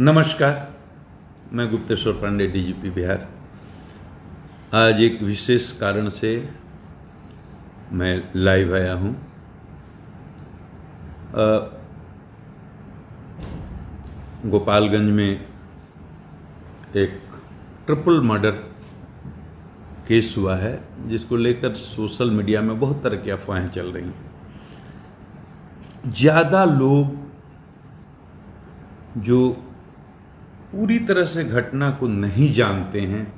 नमस्कार, मैं गुप्तेश्वर पांडे, डीजीपी बिहार। आज एक विशेष कारण से मैं लाइव आया हूँ। गोपालगंज में एक ट्रिपल मर्डर केस हुआ है, जिसको लेकर सोशल मीडिया में बहुत तरह की अफवाहें चल रही हैं। ज़्यादा लोग जो पूरी तरह से घटना को नहीं जानते हैं,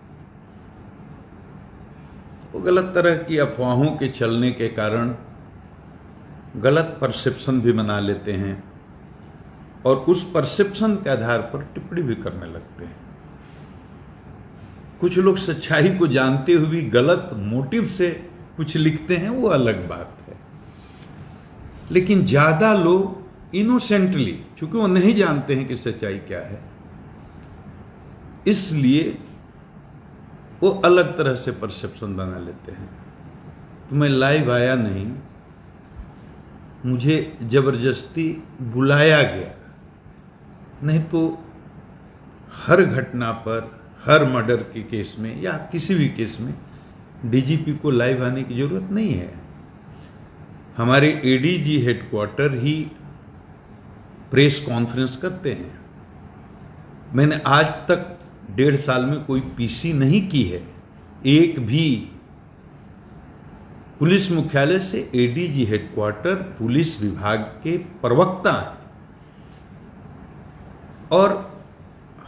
वो गलत तरह की अफवाहों के चलने के कारण गलत परसेप्शन भी बना लेते हैं और उस परसेप्शन के आधार पर टिप्पणी भी करने लगते हैं। कुछ लोग सच्चाई को जानते हुए भी गलत मोटिव से कुछ लिखते हैं, वो अलग बात है। लेकिन ज़्यादा लोग इनोसेंटली, क्योंकि वो नहीं जानते हैं कि सच्चाई क्या है, इसलिए वो अलग तरह से परसेप्शन बना लेते हैं। तो मैं लाइव आया नहीं, मुझे जबरदस्ती बुलाया गया। नहीं तो हर घटना पर, हर मर्डर के केस में या किसी भी केस में डीजीपी को लाइव आने की जरूरत नहीं है। हमारे एडीजी हेडक्वार्टर ही प्रेस कॉन्फ्रेंस करते हैं। मैंने आज तक 1.5 साल में कोई पीसी नहीं की है। एक भी पुलिस मुख्यालय से एडीजी हेडक्वार्टर पुलिस विभाग के प्रवक्ता हैं और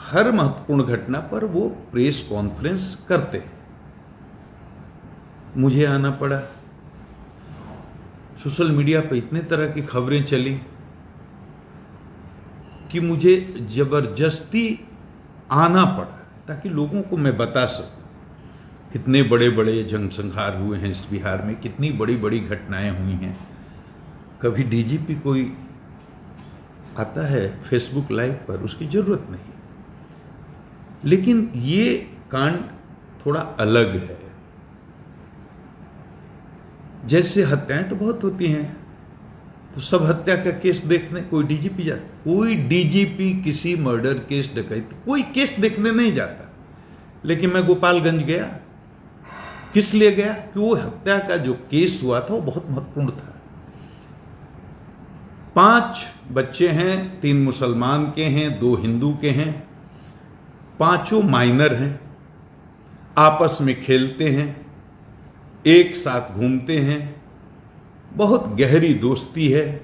हर महत्वपूर्ण घटना पर वो प्रेस कॉन्फ्रेंस करते हैं। मुझे आना पड़ा। सोशल मीडिया पर इतने तरह की खबरें चली कि मुझे जबरदस्ती आना पड़ा ताकि लोगों को मैं बता सकूं कितने बड़े बड़े जनसंहार हुए हैं इस बिहार में, कितनी बड़ी बड़ी घटनाएं हुई हैं। कभी डीजीपी कोई आता है फेसबुक लाइव पर, उसकी जरूरत नहीं। लेकिन ये कांड थोड़ा अलग है। जैसे हत्याएं तो बहुत होती हैं, तो सब हत्या का केस देखने कोई डीजीपी जाता? कोई डीजीपी किसी मर्डर केस, डकैती, कोई केस देखने नहीं जाता। लेकिन मैं गोपालगंज गया। किस लिए गया? कि वो हत्या का जो केस हुआ था वो बहुत महत्वपूर्ण था। 5 बच्चे हैं, 3 मुसलमान के हैं, 2 हिंदू के हैं, 5 माइनर हैं, आपस में खेलते हैं, एक साथ घूमते हैं, बहुत गहरी दोस्ती है।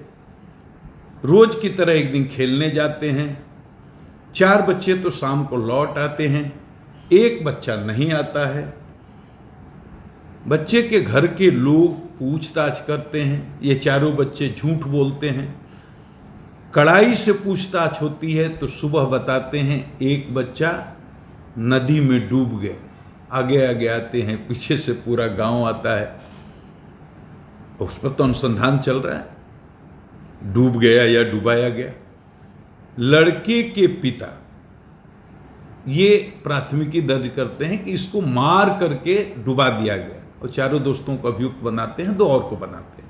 रोज की तरह एक दिन खेलने जाते हैं। 4 बच्चे तो शाम को लौट आते हैं, 1 बच्चा नहीं आता है। बच्चे के घर के लोग पूछताछ करते हैं, ये चारों बच्चे झूठ बोलते हैं। कड़ाई से पूछताछ होती है तो सुबह बताते हैं 1 बच्चा नदी में डूब गया। आगे आगे आते हैं, पीछे से पूरा गांव आता है। उस पर तो अनुसंधान चल रहा है, डूब गया या डुबाया गया। लड़के के पिता ये प्राथमिकी दर्ज करते हैं कि इसको मार करके डुबा दिया गया, और चारों दोस्तों को अभियुक्त बनाते हैं, 2 और को बनाते हैं।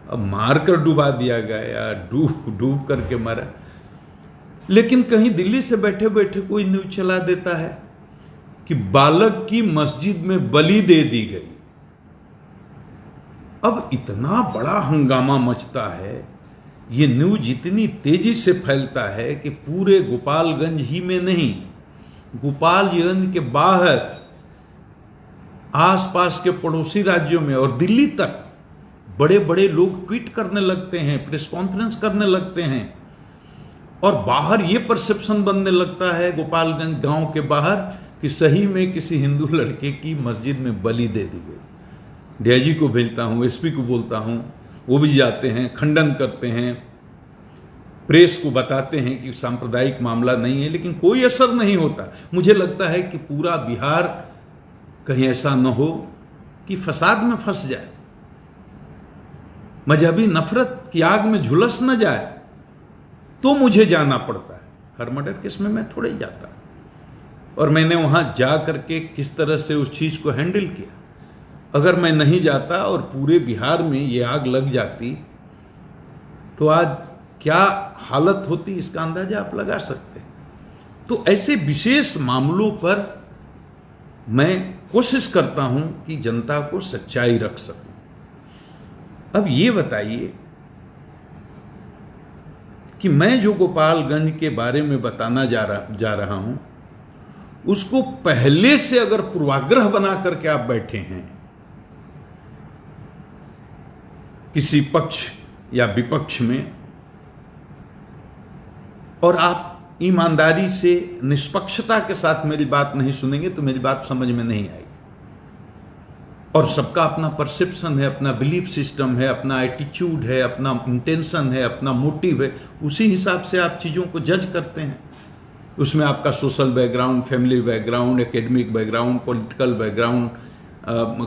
अब मार कर डुबा दिया गया या डूब करके मारा। लेकिन कहीं दिल्ली से बैठे बैठे कोई न्यूज चला देता है कि बालक की मस्जिद में बलि दे दी गई। अब इतना बड़ा हंगामा मचता है, ये न्यूज इतनी तेजी से फैलता है कि पूरे गोपालगंज ही में नहीं, गोपालगंज के बाहर आसपास के पड़ोसी राज्यों में और दिल्ली तक बड़े बड़े लोग ट्वीट करने लगते हैं, प्रेस कॉन्फ्रेंस करने लगते हैं, और बाहर ये परसेप्शन बनने लगता है गोपालगंज गांव के बाहर कि सही में किसी हिंदू लड़के की मस्जिद में बलि दे दी गई। डीआईजी को भेजता हूं, एसपी को बोलता हूं, वो भी जाते हैं, खंडन करते हैं, प्रेस को बताते हैं कि सांप्रदायिक मामला नहीं है, लेकिन कोई असर नहीं होता। मुझे लगता है कि पूरा बिहार कहीं ऐसा न हो कि फसाद में फंस जाए, मजहबी नफरत की आग में झुलस न जाए, तो मुझे जाना पड़ता है। हर मर्डर केस में मैं थोड़े जाता, और मैंने वहां जा करके किस तरह से उस चीज को हैंडल किया। अगर मैं नहीं जाता और पूरे बिहार में ये आग लग जाती तो आज क्या हालत होती, इसका अंदाजा आप लगा सकते हैं। तो ऐसे विशेष मामलों पर मैं कोशिश करता हूं कि जनता को सच्चाई रख सकूं। अब ये बताइए कि मैं जो गोपालगंज के बारे में बताना जा रहा हूं, उसको पहले से अगर पूर्वाग्रह बना करके आप बैठे हैं किसी पक्ष या विपक्ष में, और आप ईमानदारी से निष्पक्षता के साथ मेरी बात नहीं सुनेंगे तो मेरी बात समझ में नहीं आएगी। और सबका अपना परसेप्शन है, अपना बिलीफ सिस्टम है, अपना एटीट्यूड है, अपना इंटेंशन है, अपना मोटिव है, उसी हिसाब से आप चीज़ों को जज करते हैं। उसमें आपका social background, family background, academic background, political background,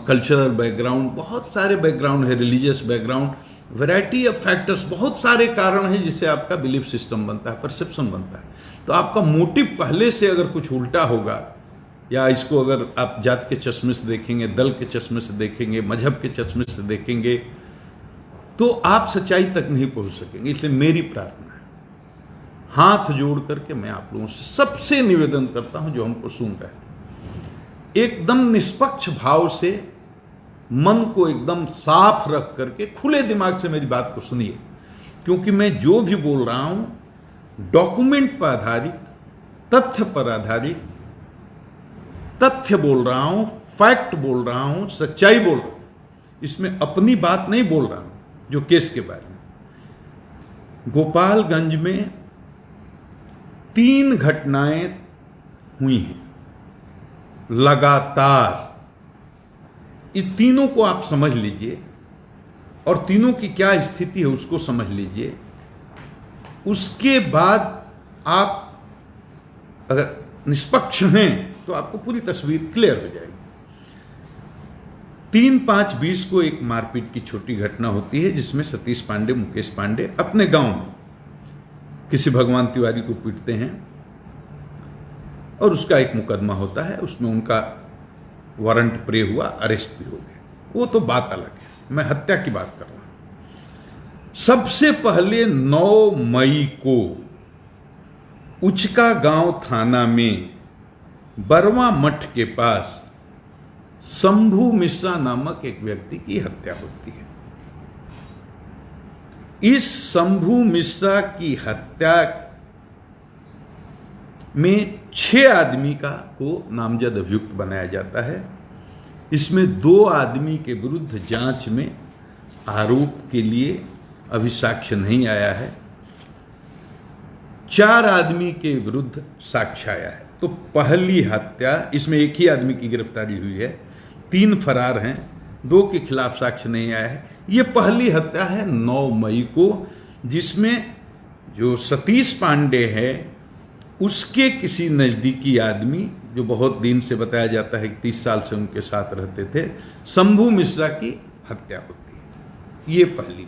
cultural background, बहुत सारे बैकग्राउंड है, religious background, variety of factors, बहुत सारे कारण हैं जिससे आपका बिलीफ सिस्टम बनता है, परसेप्शन बनता है। तो आपका मोटिव पहले से अगर कुछ उल्टा होगा, या इसको अगर आप जात के चश्मे से देखेंगे, दल के चश्मे से देखेंगे, मजहब के चश्मे से देखेंगे, तो आप सच्चाई तक नहीं पहुंच सकेंगे। इसलिए मेरी प्रार्थना है, हाथ जोड़ करके मैं आप लोगों से सबसे निवेदन करता हूं जो हमको सुन रहे हैं, एकदम निष्पक्ष भाव से, मन को एकदम साफ रख करके खुले दिमाग से मेरी बात को सुनिए। क्योंकि मैं जो भी बोल रहा हूं डॉक्यूमेंट पर आधारित, तथ्य पर आधारित, तथ्य बोल रहा हूं, फैक्ट बोल रहा हूं, सच्चाई बोल रहा हूं। इसमें अपनी बात नहीं बोल रहा हूं। जो केस के बारे में, गोपालगंज में 3 घटनाएं हुई हैं लगातार। ये तीनों को आप समझ लीजिए और तीनों की क्या स्थिति है उसको समझ लीजिए। उसके बाद आप अगर निष्पक्ष हैं तो आपको पूरी तस्वीर क्लियर हो जाएगी। 3/5/20 को एक मारपीट की छोटी घटना होती है जिसमें सतीश पांडे, मुकेश पांडे अपने गांव में किसी भगवान तिवारी को पीटते हैं और उसका एक मुकदमा होता है। उसमें उनका वारंट प्रे हुआ, अरेस्ट भी हो गए, वो तो बात अलग है। मैं हत्या की बात कर रहा हूं। सबसे पहले 9 मई को उचका गांव थाना में बरवा मठ के पास शंभू मिश्रा नामक एक व्यक्ति की हत्या होती है। इस शंभू मिश्रा की हत्या में 6 आदमी को नामजद अभियुक्त बनाया जाता है। इसमें 2 आदमी के विरुद्ध जांच में आरोप के लिए अभी साक्ष्य नहीं आया है, 4 आदमी के विरुद्ध साक्ष्य आया है। तो पहली हत्या, इसमें एक ही आदमी की गिरफ्तारी हुई है, 3 फरार हैं, 2 के खिलाफ साक्ष्य नहीं आया है। ये पहली हत्या है 9 मई को, जिसमें जो सतीश पांडे है उसके किसी नज़दीकी आदमी, जो बहुत दिन से बताया जाता है कि 30 साल से उनके साथ रहते थे, शंभू मिश्रा की हत्या होती है। ये पहली।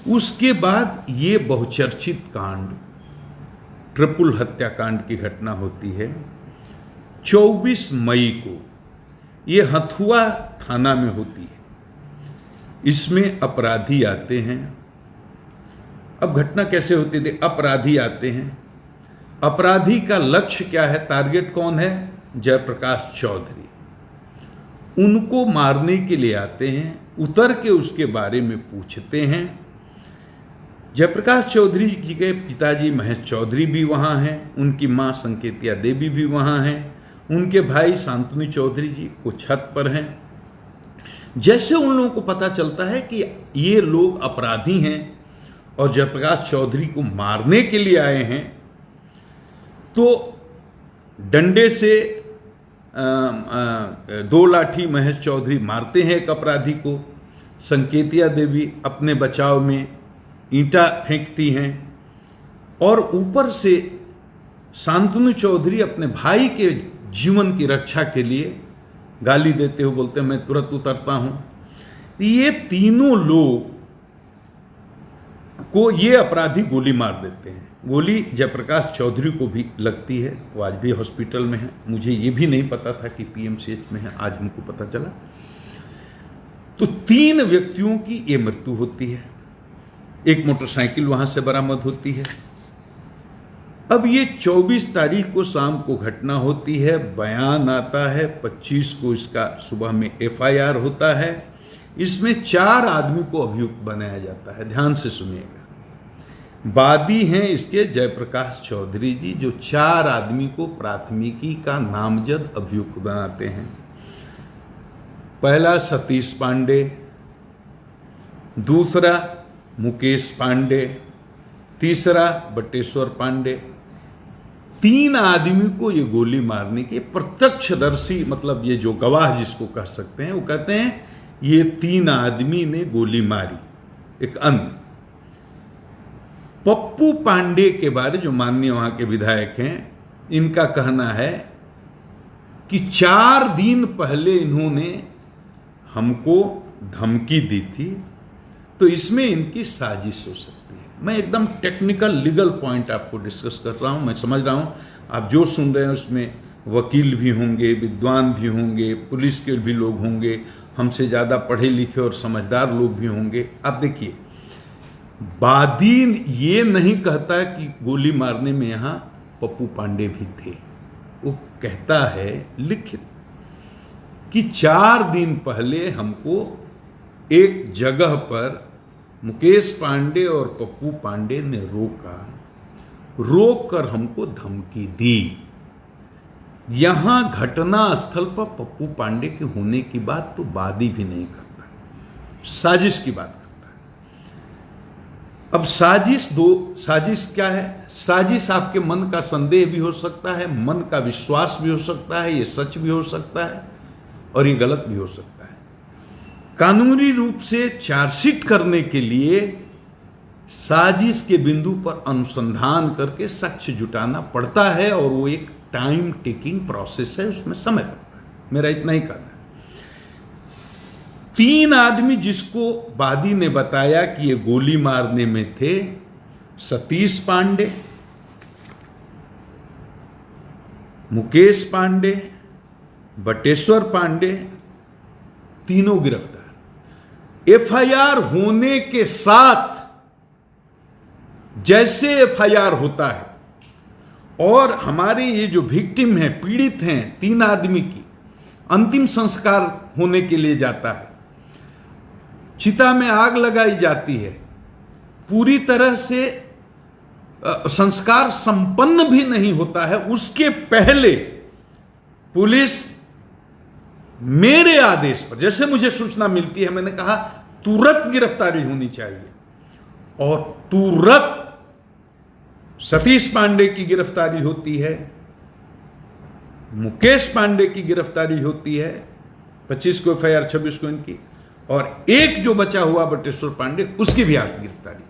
उसके बाद ये बहुचर्चित कांड, ट्रिपल हत्याकांड की घटना होती है 24 मई को। ये हथुआ थाना में होती है। इसमें अपराधी आते हैं। अब घटना कैसे होती थी? अपराधी आते हैं। अपराधी का लक्ष्य क्या है? टारगेट कौन है? जयप्रकाश चौधरी। उनको मारने के लिए आते हैं। उतर के उसके बारे में पूछते हैं। जयप्रकाश चौधरी जी के पिताजी महेश चौधरी भी वहाँ हैं, उनकी माँ संकेतिया देवी भी वहाँ हैं, उनके भाई शांतनु चौधरी जी कुछ छत पर हैं। जैसे उन लोगों को पता चलता है कि ये लोग अपराधी हैं और जयप्रकाश चौधरी को मारने के लिए आए हैं, तो डंडे से 2 लाठी महेश चौधरी मारते हैं एक अपराधी को। संकेतिया देवी अपने बचाव में ईंटा फेंकती हैं और ऊपर से शांतनु चौधरी अपने भाई के जीवन की रक्षा के लिए गाली देते हुए बोलते हैं मैं तुरंत उतरता हूं। ये तीनों लोग को ये अपराधी गोली मार देते हैं। गोली जयप्रकाश चौधरी को भी लगती है, वो आज भी हॉस्पिटल में है। मुझे ये भी नहीं पता था कि पीएमसीएच में है, आज हमको पता चला। तो 3 व्यक्तियों की ये मृत्यु होती है। एक मोटरसाइकिल वहां से बरामद होती है। अब ये 24 तारीख को शाम को घटना होती है, बयान आता है, 25 को इसका सुबह में FIR होता है। इसमें 4 आदमी को अभियुक्त बनाया जाता है। ध्यान से सुनिएगा। वादी हैं इसके जयप्रकाश चौधरी जी, जो 4 आदमी को प्राथमिकी का नामजद अभियुक्त बनाते हैं। पहला सतीश पांडे, दूसरा मुकेश पांडे, तीसरा बटेश्वर पांडे। 3 आदमी को ये गोली मारने के प्रत्यक्षदर्शी, मतलब ये जो गवाह जिसको कह सकते हैं, वो कहते हैं ये 3 आदमी ने गोली मारी। एक अन्य पप्पू पांडे के बारे, जो माननीय वहां के विधायक हैं, इनका कहना है कि 4 दिन पहले इन्होंने हमको धमकी दी थी, तो इसमें इनकी साजिश हो सकती है। मैं एकदम टेक्निकल लीगल पॉइंट आपको डिस्कस कर रहा हूं। मैं समझ रहा हूं आप जो सुन रहे हैं उसमें वकील भी होंगे, विद्वान भी होंगे, पुलिस के भी लोग होंगे, हमसे ज़्यादा पढ़े लिखे और समझदार लोग भी होंगे। आप देखिए, वादी ये नहीं कहता कि गोली मारने में यहाँ पप्पू पांडे भी थे। वो कहता है लिखित कि 4 दिन पहले हमको एक जगह पर मुकेश पांडे और पप्पू पांडे ने रोक कर हमको धमकी दी। यहां घटना स्थल पर पप्पू पांडे के होने की बात तो वादी भी नहीं करता, साजिश की बात करता है। अब साजिश क्या है? साजिश आपके मन का संदेह भी हो सकता है, मन का विश्वास भी हो सकता है, ये सच भी हो सकता है और ये गलत भी हो सकता है। कानूनी रूप से चार्जशीट करने के लिए साजिश के बिंदु पर अनुसंधान करके साक्ष्य जुटाना पड़ता है और वो एक टाइम टेकिंग प्रोसेस है, उसमें समय लगता है। मेरा इतना ही कहना है। 3 आदमी जिसको वादी ने बताया कि ये गोली मारने में थे, सतीश पांडे, मुकेश पांडे, बटेश्वर पांडे, तीनों गिरफ्तार। FIR होने के साथ, जैसे FIR होता है और हमारे ये जो विक्टिम हैं, पीड़ित हैं, 3 आदमी की अंतिम संस्कार होने के लिए जाता है, चिता में आग लगाई जाती है, पूरी तरह से संस्कार संपन्न भी नहीं होता है, उसके पहले पुलिस मेरे आदेश पर, जैसे मुझे सूचना मिलती है, मैंने कहा तुरंत गिरफ्तारी होनी चाहिए और तुरंत सतीश पांडे की गिरफ्तारी होती है, मुकेश पांडे की गिरफ्तारी होती है, 25 को FIR, 26 को इनकी, और एक जो बचा हुआ बटेश्वर पांडे, उसकी भी आगे गिरफ्तारी।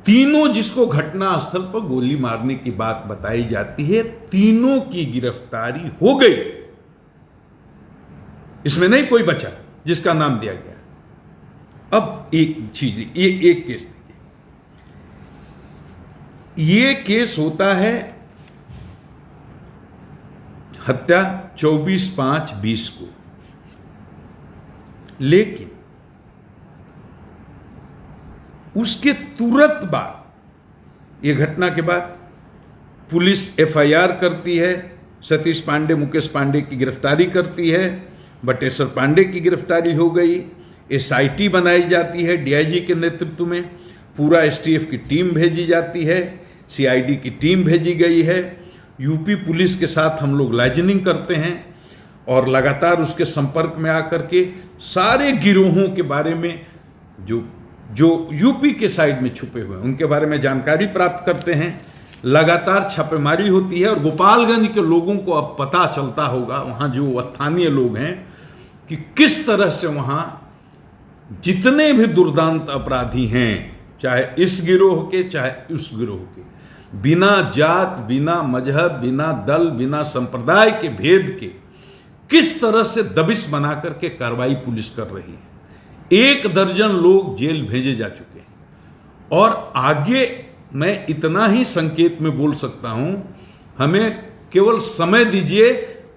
तीनों जिसको घटना स्थल पर गोली मारने की बात बताई जाती है, तीनों की गिरफ्तारी हो गई। इसमें नहीं कोई बचा जिसका नाम दिया गया। अब एक चीज, ये एक केस देखिए, ये केस होता है हत्या 24/5/20 को, लेकिन उसके तुरंत बाद, ये घटना के बाद पुलिस FIR करती है, सतीश पांडे, मुकेश पांडे की गिरफ्तारी करती है, बटेश्वर पांडे की गिरफ्तारी हो गई, SIT बनाई जाती है DIG के नेतृत्व में, पूरा STF की टीम भेजी जाती है, CID की टीम भेजी गई है, यूपी पुलिस के साथ हम लोग लाइजनिंग करते हैं और लगातार उसके संपर्क में आकर के सारे गिरोहों के बारे में जो यूपी के साइड में छुपे हुए हैं उनके बारे में जानकारी प्राप्त करते हैं। लगातार छापेमारी होती है और गोपालगंज के लोगों को अब पता चलता होगा, वहाँ जो स्थानीय लोग हैं, कि किस तरह से वहाँ जितने भी दुर्दांत अपराधी हैं, चाहे इस गिरोह के चाहे उस गिरोह के, बिना जात, बिना मजहब, बिना दल, बिना संप्रदाय के भेद के किस तरह से दबिश बना करके कार्रवाई पुलिस कर रही है। 1 दर्जन लोग जेल भेजे जा चुके हैं और आगे मैं इतना ही संकेत में बोल सकता हूं, हमें केवल समय दीजिए।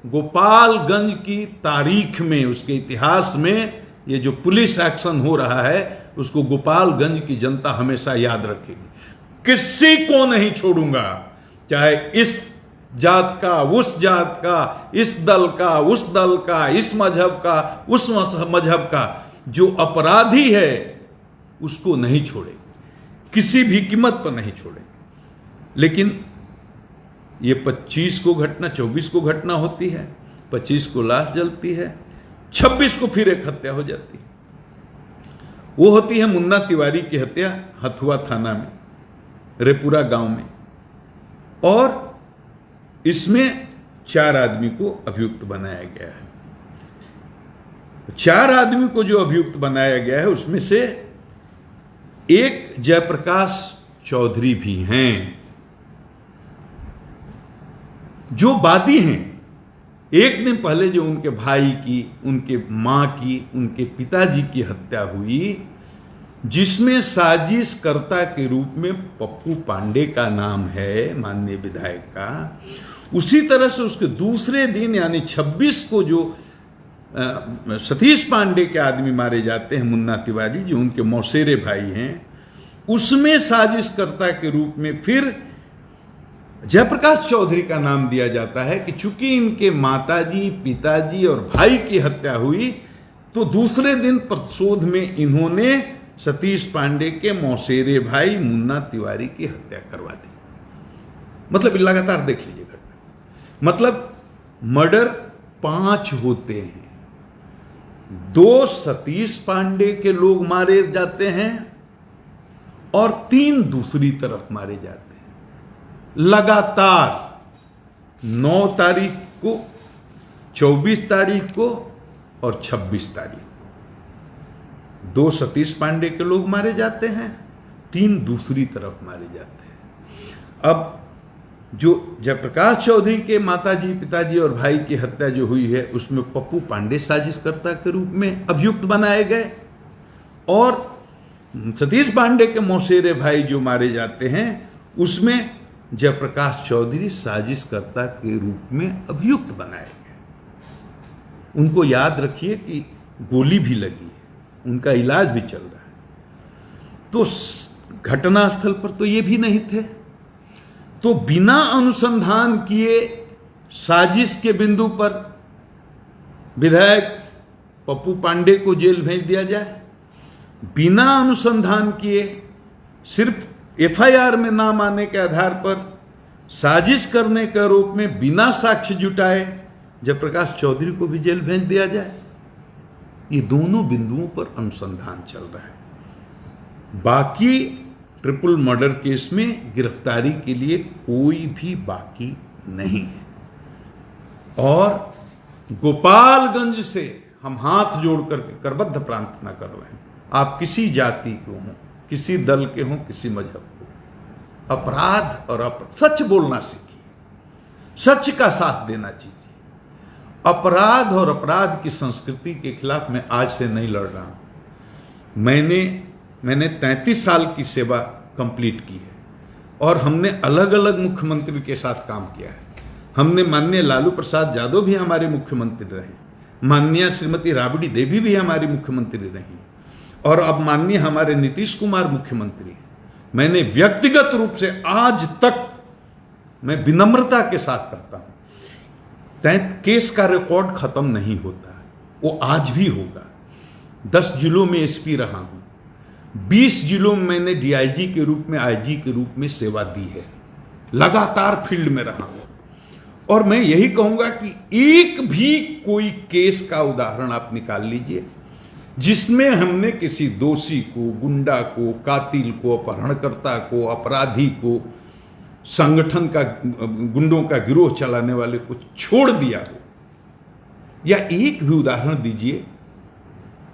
गोपालगंज की तारीख में, उसके इतिहास में, ये जो पुलिस एक्शन हो रहा है उसको गोपालगंज की जनता हमेशा याद रखेगी। किसी को नहीं छोड़ूंगा, चाहे इस जात का, उस जात का, इस दल का, उस दल का, इस मजहब का, उस मजहब का। जो अपराधी है उसको नहीं छोड़े, किसी भी कीमत पर नहीं छोड़े। लेकिन ये 25 को घटना, 24 को घटना होती है, 25 को लाश जलती है, 26 को फिर एक हत्या हो जाती है। वो होती है मुन्ना तिवारी की हत्या हथुआ थाना में, रेपुरा गांव में। और इसमें 4 आदमी को अभियुक्त बनाया गया है। 4 आदमी को जो अभियुक्त बनाया गया है उसमें से एक जयप्रकाश चौधरी भी हैं, जो वादी हैं। एक दिन पहले जो उनके भाई की, उनके मां की, उनके पिताजी की हत्या हुई, जिसमें साजिशकर्ता के रूप में पप्पू पांडे का नाम है, माननीय विधायक का, उसी तरह से उसके दूसरे दिन यानी 26 को जो सतीश पांडे के आदमी मारे जाते हैं, मुन्ना तिवारी, जो उनके मौसेरे भाई हैं, उसमें साजिशकर्ता के रूप में फिर जयप्रकाश चौधरी का नाम दिया जाता है कि चूंकि इनके माताजी, पिताजी और भाई की हत्या हुई, तो दूसरे दिन प्रतिशोध में इन्होंने सतीश पांडे के मौसेरे भाई मुन्ना तिवारी की हत्या करवा दी। मतलब लगातार देख लीजिए घटना, मतलब मर्डर 5 होते हैं। 2 सतीश पांडे के लोग मारे जाते हैं और 3 दूसरी तरफ मारे जाते हैं। लगातार 9 तारीख को, 24 तारीख को और 26 तारीख को 2 सतीश पांडे के लोग मारे जाते हैं, 3 दूसरी तरफ मारे जाते हैं। अब जो जयप्रकाश चौधरी के माताजी, पिताजी और भाई की हत्या जो हुई है, उसमें पप्पू पांडे साजिशकर्ता के रूप में अभियुक्त बनाए गए, और सतीश पांडे के मौसेरे भाई जो मारे जाते हैं उसमें जयप्रकाश चौधरी साजिशकर्ता के रूप में अभियुक्त बनाए गए। उनको याद रखिए कि गोली भी लगी है, उनका इलाज भी चल रहा है। तो घटनास्थल पर तो ये भी नहीं थे, तो बिना अनुसंधान किए साजिश के बिंदु पर विधायक पप्पू पांडे को जेल भेज दिया जाए, बिना अनुसंधान किए सिर्फ एफआईआर में नाम आने के आधार पर साजिश करने के आरोप में बिना साक्ष्य जुटाए जयप्रकाश चौधरी को भी जेल भेज दिया जाए। ये दोनों बिंदुओं पर अनुसंधान चल रहा है। बाकी ट्रिपल मर्डर केस में गिरफ्तारी के लिए कोई भी बाकी नहीं है। और गोपालगंज से हम हाथ जोड़कर करबद्ध प्रार्थना कर रहे हैं, आप किसी जाति को हों, किसी दल के हों, किसी मजहब को, अपराध और सच बोलना सीखिए, सच का साथ देना चाहिए। अपराध और अपराध की संस्कृति के खिलाफ मैं आज से नहीं लड़ रहा हूं। मैंने 33 साल की सेवा कंप्लीट की है और हमने अलग अलग मुख्यमंत्री के साथ काम किया है। हमने माननीय लालू प्रसाद यादव भी हमारे मुख्यमंत्री रहे, माननीय श्रीमती राबड़ी देवी भी हमारी मुख्यमंत्री रही, और अब माननीय हमारे नीतीश कुमार मुख्यमंत्री हैं। मैंने व्यक्तिगत रूप से आज तक, मैं विनम्रता के साथ कहता हूं, केस का रिकॉर्ड खत्म नहीं होता, वो आज भी होगा। 10 जिलों में एसपी रहा हूं, 20 जिलों में मैंने डीआईजी के रूप में, आईजी के रूप में सेवा दी है, लगातार फील्ड में रहा हूं। और मैं यही कहूंगा कि एक भी कोई केस का उदाहरण आप निकाल लीजिए जिसमें हमने किसी दोषी को, गुंडा को, कातिल को, अपहरणकर्ता को, अपराधी को, संगठन का, गुंडों का गिरोह चलाने वाले को छोड़ दिया हो, या एक भी उदाहरण दीजिए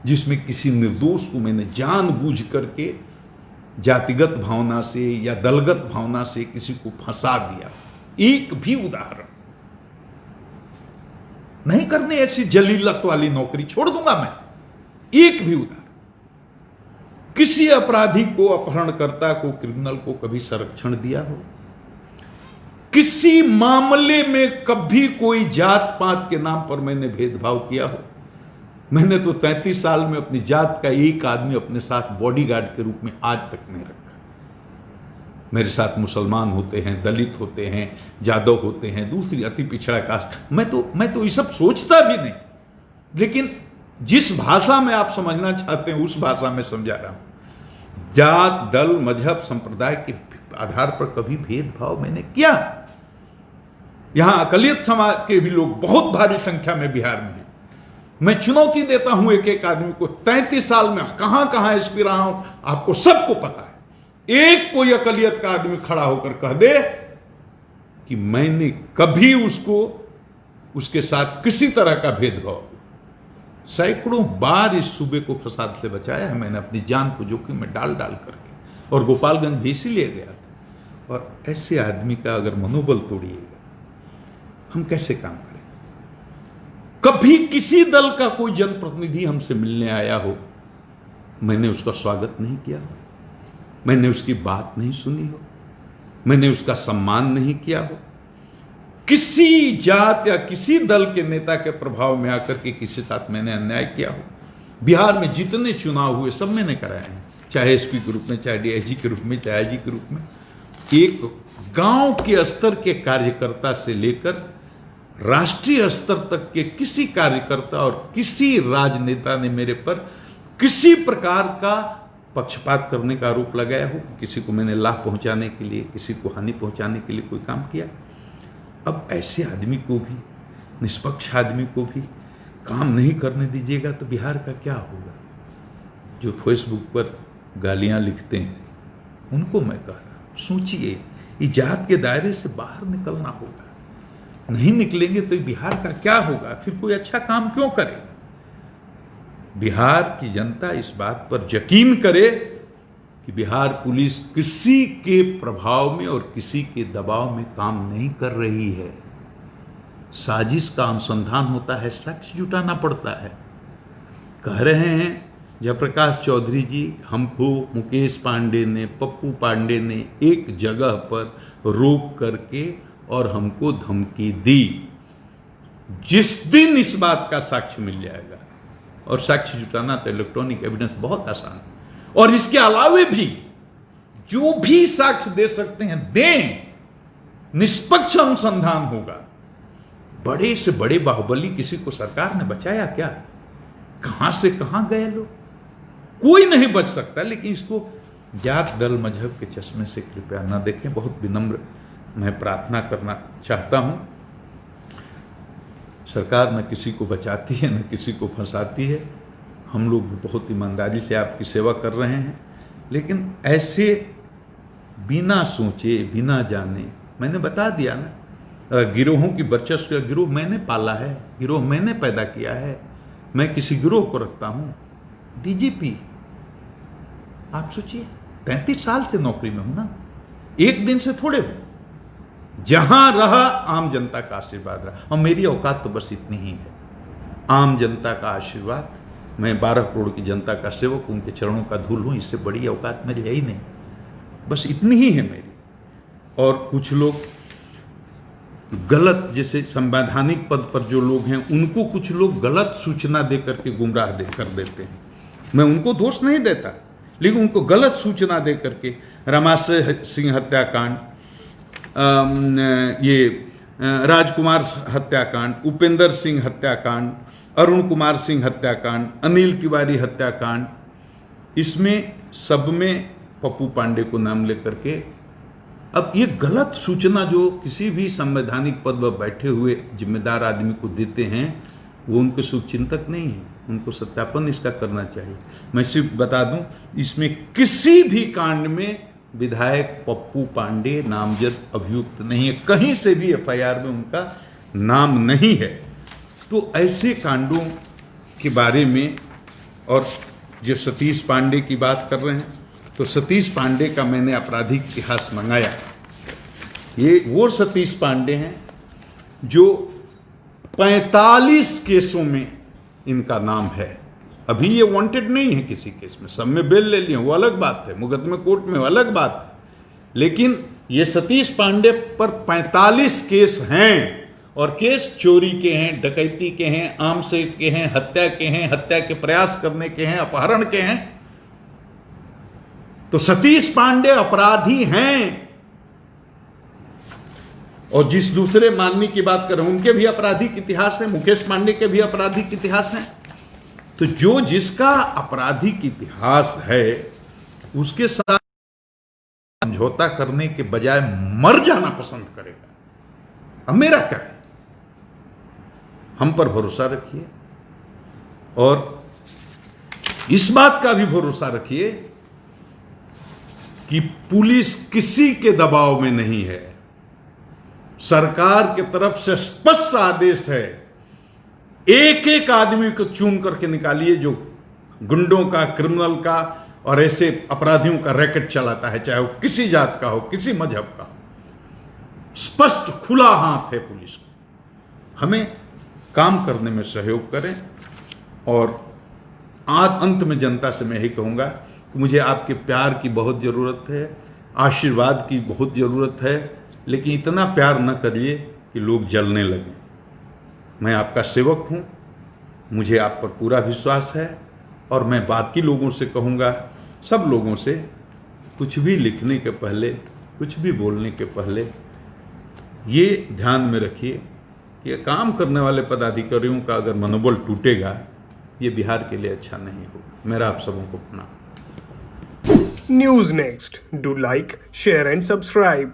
जिसमें किसी निर्दोष को मैंने जानबूझ करके जातिगत भावना से या दलगत भावना से किसी को फंसा दिया। एक भी उदाहरण नहीं करने, ऐसी जलीलत वाली नौकरी छोड़ दूंगा मैं। एक भी उदाहरण, किसी अपराधी को, अपहरणकर्ता को, क्रिमिनल को कभी संरक्षण दिया हो, किसी मामले में कभी कोई जात पात के नाम पर मैंने भेदभाव किया हो? मैंने तो 33 साल में अपनी जात का एक आदमी अपने साथ बॉडीगार्ड के रूप में आज तक नहीं रखा। मेरे साथ मुसलमान होते हैं, दलित होते हैं, यादव होते हैं, दूसरी अति पिछड़ा कास्ट। मैं तो ये सब सोचता भी नहीं, लेकिन जिस भाषा में आप समझना चाहते हैं उस भाषा में समझा रहा हूं। जात, दल, मजहब, संप्रदाय के आधार पर कभी भेदभाव मैंने किया? यहां अकलियत समाज के भी लोग बहुत भारी संख्या में बिहार में हैं। मैं चुनौती देता हूं एक एक आदमी को, 33 साल में कहां कहां एसपी रहा हूं, आपको सबको पता है। एक कोई अकलियत का आदमी खड़ा होकर कह दे कि मैंने कभी उसके साथ किसी तरह का भेदभाव, सैकड़ों बार इस सूबे को फसाद से बचाया है मैंने, अपनी जान को जोखिम में डाल करके, और गोपालगंज भी इसीलिए गया था। और ऐसे आदमी का अगर मनोबल तोड़िएगा, हम कैसे काम करें? कभी किसी दल का कोई जनप्रतिनिधि हमसे मिलने आया हो, मैंने उसका स्वागत नहीं किया, मैंने उसकी बात नहीं सुनी हो, मैंने उसका सम्मान नहीं किया हो। किसी जात या किसी दल के नेता के प्रभाव में आकर के किसी साथ मैंने अन्याय किया हो? बिहार में जितने चुनाव हुए सब मैंने कराए हैं, चाहे एसपी के रूप में, चाहे डीआईजी के रूप में, चाहे आईजी के रूप में। एक गांव के स्तर के कार्यकर्ता से लेकर राष्ट्रीय स्तर तक के किसी कार्यकर्ता और किसी राजनेता ने मेरे पर किसी प्रकार का पक्षपात करने का आरोप लगाया हो, किसी को मैंने लाभ पहुंचाने के लिए, किसी को हानि पहुंचाने के लिए कोई काम किया। अब ऐसे आदमी को भी, निष्पक्ष आदमी को भी काम नहीं करने दीजिएगा तो बिहार का क्या होगा? जो फेसबुक पर गालियां लिखते हैं उनको मैं कह रहा हूं, सोचिए, ये जात के दायरे से बाहर निकलना होगा। नहीं निकलेंगे तो बिहार का क्या होगा? फिर कोई अच्छा काम क्यों करेगा? बिहार की जनता इस बात पर यकीन करे कि बिहार पुलिस किसी के प्रभाव में और किसी के दबाव में काम नहीं कर रही है। साजिश का अनुसंधान होता है, साक्ष्य जुटाना पड़ता है। कह रहे हैं जयप्रकाश चौधरी जी, हमको मुकेश पांडे ने, पप्पू पांडे ने एक जगह पर रोक करके और हमको धमकी दी। जिस दिन इस बात का साक्ष्य मिल जाएगा, और साक्ष्य जुटाना तो इलेक्ट्रॉनिक एविडेंस बहुत आसान है, और इसके अलावे भी जो भी साक्ष्य दे सकते हैं दें, निष्पक्ष अनुसंधान होगा। बड़े से बड़े बाहुबली किसी को सरकार ने बचाया क्या? कहां से कहां गए लोग? कोई नहीं बच सकता। लेकिन इसको जात, दल, मजहब के चश्मे से कृपया न देखें। बहुत विनम्र मैं प्रार्थना करना चाहता हूं। सरकार न किसी को बचाती है, न किसी को फंसाती है। हम लोग भी बहुत ईमानदारी से आपकी सेवा कर रहे हैं, लेकिन ऐसे बिना सोचे, बिना जाने, मैंने बता दिया ना, गिरोहों की वर्चस्व, गिरोह मैंने पाला है, गिरोह मैंने पैदा किया है। मैं किसी गिरोह को रखता हूं। डीजीपी, आप सोचिए, 35 साल से नौकरी में हूं ना, एक दिन से थोड़े हो। जहां रहा आम जनता का आशीर्वाद रहा, और मेरी औकात तो बस इतनी ही है, आम जनता का आशीर्वाद। मैं 12 करोड़ की जनता का सेवक, उनके चरणों का धूल हूं। इससे बड़ी औकात मेरी है ही नहीं, बस इतनी ही है मेरी। और कुछ लोग गलत, जैसे संवैधानिक पद पर जो लोग हैं, उनको कुछ लोग गलत सूचना दे करके गुमराह कर देते हैं। मैं उनको दोष नहीं देता, लेकिन उनको गलत सूचना दे करके रमाशय सिंह हत्याकांड, ये राजकुमार हत्याकांड, उपेंद्र सिंह हत्याकांड, अरुण कुमार सिंह हत्याकांड, अनिल तिवारी हत्याकांड, इसमें सब में पप्पू पांडे को नाम लेकर के, अब ये गलत सूचना जो किसी भी संवैधानिक पद पर बैठे हुए जिम्मेदार आदमी को देते हैं, वो उनके शुभचिंतक नहीं है। उनको सत्यापन इसका करना चाहिए। मैं सिर्फ बता दूं, इसमें किसी भी कांड में विधायक पप्पू पांडे नामजद अभियुक्त नहीं है, कहीं से भी एफआईआर में उनका नाम नहीं है। तो ऐसे कांडों के बारे में, और जो सतीश पांडे की बात कर रहे हैं, तो सतीश पांडे का मैंने आपराधिक इतिहास मंगाया। ये वो सतीश पांडे हैं जो 45 केसों में इनका नाम है। अभी ये वांटेड नहीं है किसी केस में, सब में बेल ले लिए, वो अलग बात है, मुकदमे कोर्ट में वो अलग बात है। लेकिन ये सतीश पांडे पर 45 केस हैं, और केस चोरी के हैं, डकैती के हैं, आमसे के हैं, हत्या के हैं, हत्या के प्रयास करने के हैं, अपहरण के हैं। तो सतीश पांडे अपराधी हैं। और जिस दूसरे माननीय की बात कर रहे हैं उनके भी आपराधिक इतिहास है, मुकेश पांडे के भी आपराधिक इतिहास है। तो जो जिसका आपराधिक इतिहास है उसके साथ समझौता करने के बजाय मर जाना पसंद करेगा। अब मेरा क्या है, हम पर भरोसा रखिए और इस बात का भी भरोसा रखिए कि पुलिस किसी के दबाव में नहीं है। सरकार की तरफ से स्पष्ट आदेश है, एक एक आदमी को चुन करके निकालिए जो गुंडों का, क्रिमिनल का और ऐसे अपराधियों का रैकेट चलाता है, चाहे वो किसी जात का हो, किसी मजहब का हो। स्पष्ट खुला हाथ है पुलिस को। हमें काम करने में सहयोग करें। और आज अंत में जनता से मैं यही कहूंगा कि मुझे आपके प्यार की बहुत जरूरत है, आशीर्वाद की बहुत जरूरत है, लेकिन इतना प्यार न करिए कि लोग जलने लगें। मैं आपका सेवक हूं, मुझे आप पर पूरा विश्वास है और मैं बाकी लोगों से कहूंगा, सब लोगों से, कुछ भी लिखने के पहले, कुछ भी बोलने के पहले ये ध्यान में रखिए कि काम करने वाले पदाधिकारियों का अगर मनोबल टूटेगा, ये बिहार के लिए अच्छा नहीं होगा। मेरा आप सबों को प्रणाम। News Next. Do like, share and subscribe.